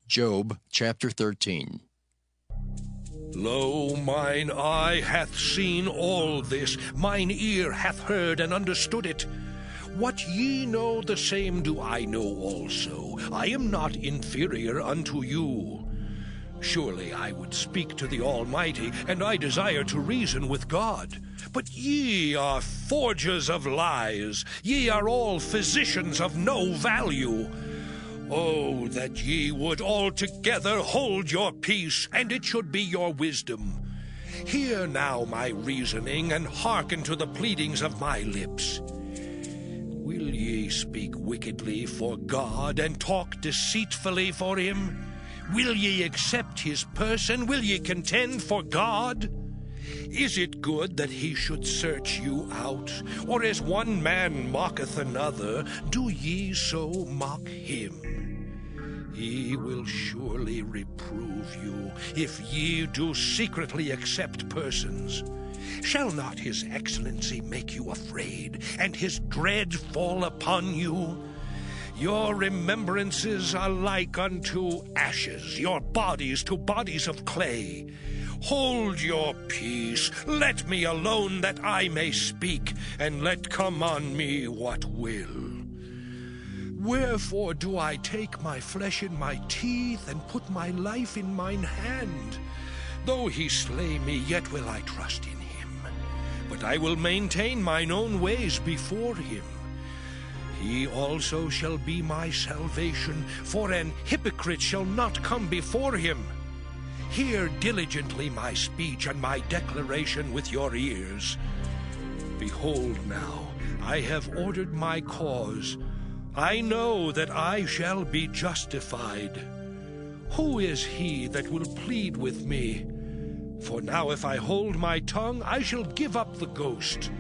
Job chapter 13. Lo, mine eye hath seen all this, mine ear hath heard and understood it. What ye know, the same do I know also. I am not inferior unto you. Surely I would speak to the Almighty, and I desire to reason with God. But ye are forgers of lies, ye are all physicians of no value. Oh, that ye would altogether hold your peace, and it should be your wisdom. Hear now my reasoning, and hearken to the pleadings of my lips. Will ye speak wickedly for God, and talk deceitfully for him? Will ye accept his person? Will ye contend for God? Is it good that he should search you out? Or as one man mocketh another, do ye so mock him? He will surely reprove you, if ye do secretly accept persons. Shall not his excellency make you afraid, and his dread fall upon you? Your remembrances are like unto ashes, your bodies to bodies of clay. Hold your peace, let me alone that I may speak, and let come on me what will. Wherefore do I take my flesh in my teeth, and put my life in mine hand? Though he slay me, yet will I trust in him. But I will maintain mine own ways before him. He also shall be my salvation, for an hypocrite shall not come before him. Hear diligently my speech and my declaration with your ears. Behold now, I have ordered my cause. I know that I shall be justified. Who is he that will plead with me? For now if I hold my tongue, I shall give up the ghost.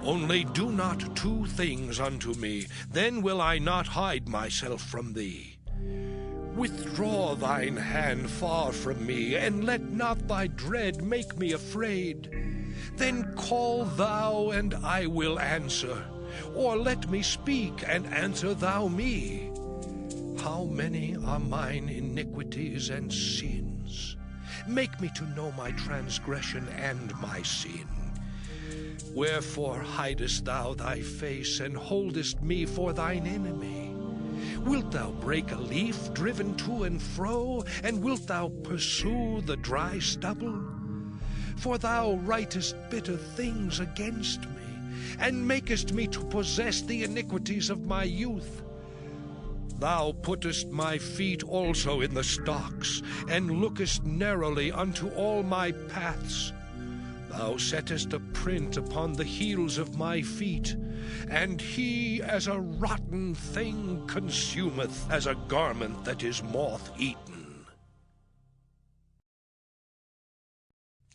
Only do not two things unto me, then will I not hide myself from thee. Withdraw thine hand far from me, and let not thy dread make me afraid. Then call thou, and I will answer. Or let me speak, and answer thou me. How many are mine iniquities and sins? Make me to know my transgression and my sin. Wherefore hidest thou thy face, and holdest me for thine enemy? Wilt thou break a leaf driven to and fro, and wilt thou pursue the dry stubble? For thou writest bitter things against me, and makest me to possess the iniquities of my youth. Thou puttest my feet also in the stocks, and lookest narrowly unto all my paths. Thou settest a print upon the heels of my feet, and he as a rotten thing consumeth, as a garment that is moth-eaten.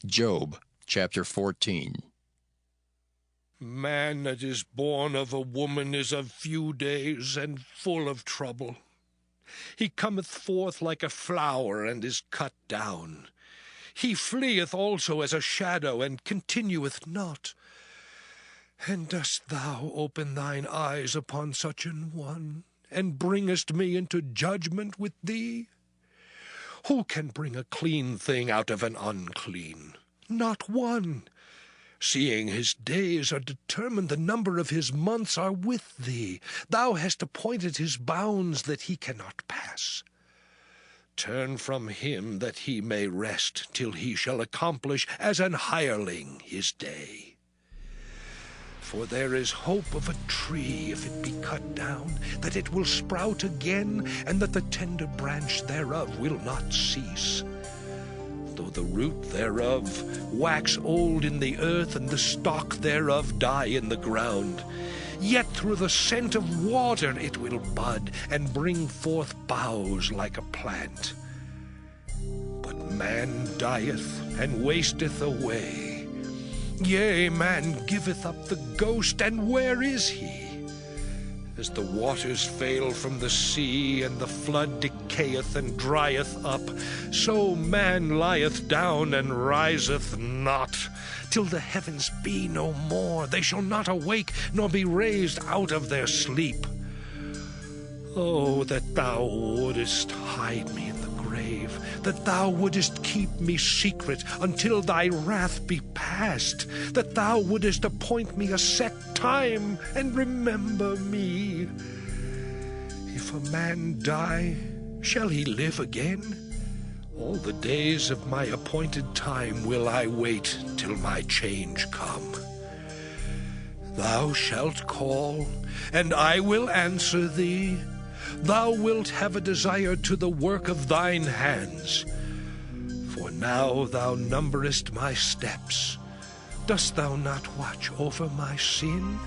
Job chapter 14. Man that is born of a woman is of few days, and full of trouble. He cometh forth like a flower, and is cut down. He fleeth also as a shadow, and continueth not. And dost thou open thine eyes upon such an one, and bringest me into judgment with thee? Who can bring a clean thing out of an unclean? Not one. Seeing his days are determined, the number of his months are with thee. Thou hast appointed his bounds that he cannot pass. Turn from him that he may rest, till he shall accomplish as an hireling his day. For there is hope of a tree, if it be cut down, that it will sprout again, and that the tender branch thereof will not cease. Though the root thereof wax old in the earth, and the stalk thereof die in the ground, yet through the scent of water it will bud, and bring forth boughs like a plant. But man dieth, and wasteth away. Yea, man giveth up the ghost, and where is he? As the waters fail from the sea, and the flood decayeth and drieth up, so man lieth down and riseth not, till the heavens be no more. They shall not awake, nor be raised out of their sleep. Oh, that thou wouldest hide me in grave, that thou wouldest keep me secret until thy wrath be past, that thou wouldest appoint me a set time and remember me. If a man die, shall he live again? All the days of my appointed time will I wait till my change come. Thou shalt call, and I will answer thee. Thou wilt have a desire to the work of thine hands. For now thou numberest my steps. Dost thou not watch over my sin?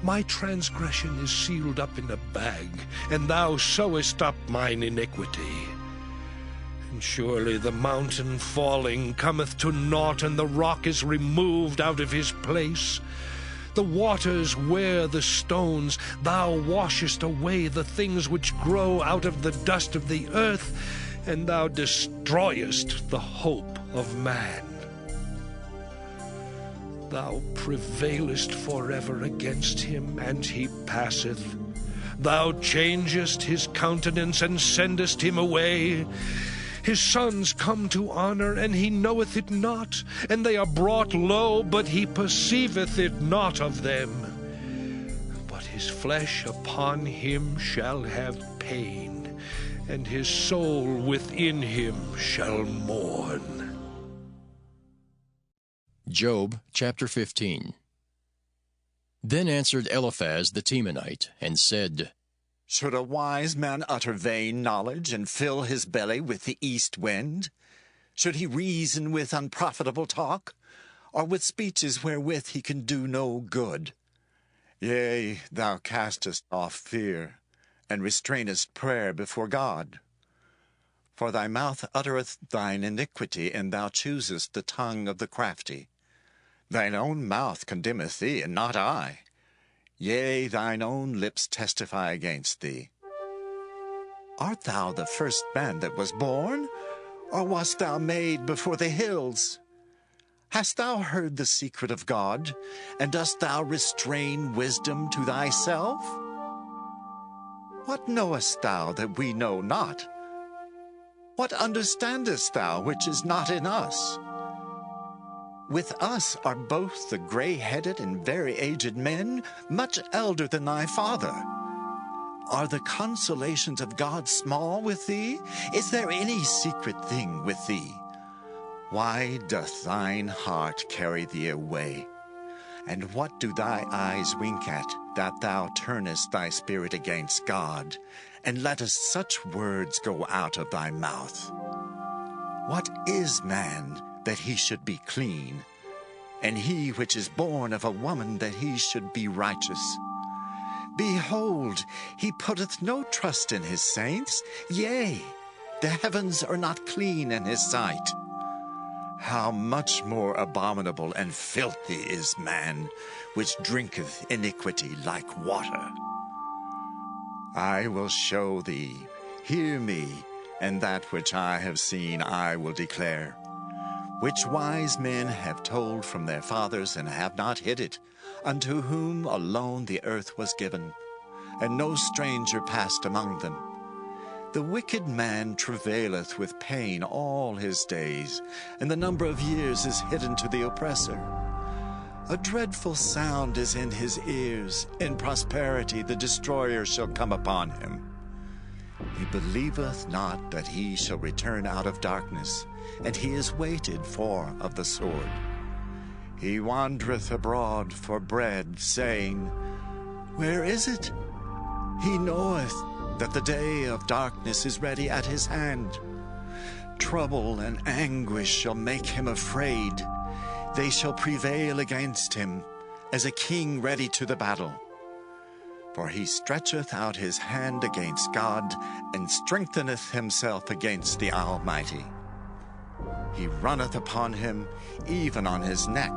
My transgression is sealed up in a bag, and thou sewest up mine iniquity. And surely the mountain falling cometh to naught, and the rock is removed out of his place. The waters wear the stones. Thou washest away the things which grow out of the dust of the earth, and thou destroyest the hope of man. Thou prevailest forever against him, and he passeth. Thou changest his countenance, and sendest him away. His sons come to honor, and he knoweth it not, and they are brought low, but he perceiveth it not of them. But his flesh upon him shall have pain, and his soul within him shall mourn. Job chapter 15. Then answered Eliphaz the Temanite, and said, Should a wise man utter vain knowledge, and fill his belly with the east wind? Should he reason with unprofitable talk, or with speeches wherewith he can do no good? Yea, thou castest off fear, and restrainest prayer before God. For thy mouth uttereth thine iniquity, and thou choosest the tongue of the crafty. Thine own mouth condemneth thee, and not I. Yea, thine own lips testify against thee. Art thou the first man that was born, or wast thou made before the hills? Hast thou heard the secret of God, and dost thou restrain wisdom to thyself? What knowest thou that we know not? What understandest thou which is not in us? With us are both the gray-headed and very aged men, much elder than thy father. Are the consolations of God small with thee? Is there any secret thing with thee? Why doth thine heart carry thee away? And what do thy eyes wink at, that thou turnest thy spirit against God, and lettest such words go out of thy mouth? What is man, that he should be clean, and he which is born of a woman, that he should be righteous? Behold, he putteth no trust in his saints, yea, the heavens are not clean in his sight. How much more abominable and filthy is man, which drinketh iniquity like water. I will show thee, hear me, and that which I have seen I will declare, which wise men have told from their fathers, and have not hid it, unto whom alone the earth was given, and no stranger passed among them. The wicked man travaileth with pain all his days, and the number of years is hidden to the oppressor. A dreadful sound is in his ears. In prosperity the destroyer shall come upon him. He believeth not that he shall return out of darkness, and he is waited for of the sword. He wandereth abroad for bread, saying, Where is it? He knoweth that the day of darkness is ready at his hand. Trouble and anguish shall make him afraid. They shall prevail against him, as a king ready to the battle. For he stretcheth out his hand against God, and strengtheneth himself against the Almighty. He runneth upon him, even on his neck,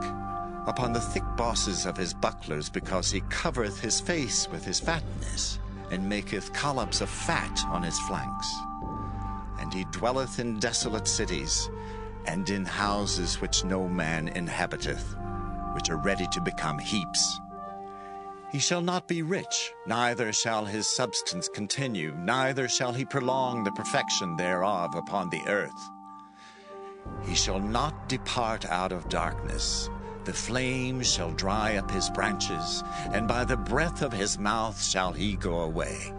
upon the thick bosses of his bucklers, because he covereth his face with his fatness, and maketh collops of fat on his flanks. And he dwelleth in desolate cities, and in houses which no man inhabiteth, which are ready to become heaps. He shall not be rich, neither shall his substance continue, neither shall he prolong the perfection thereof upon the earth. He shall not depart out of darkness. The flame shall dry up his branches, and by the breath of his mouth shall he go away.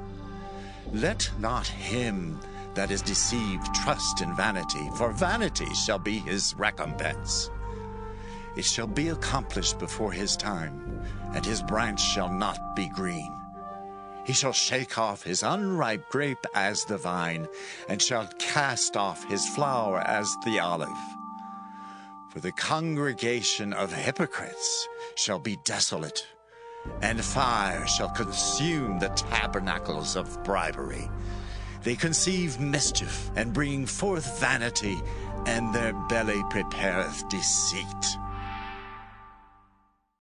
Let not him that is deceived trust in vanity, for vanity shall be his recompense. It shall be accomplished before his time, and his branch shall not be green. He shall shake off his unripe grape as the vine, and shall cast off his flower as the olive. For the congregation of hypocrites shall be desolate, and fire shall consume the tabernacles of bribery. They conceive mischief, and bring forth vanity, and their belly prepareth deceit.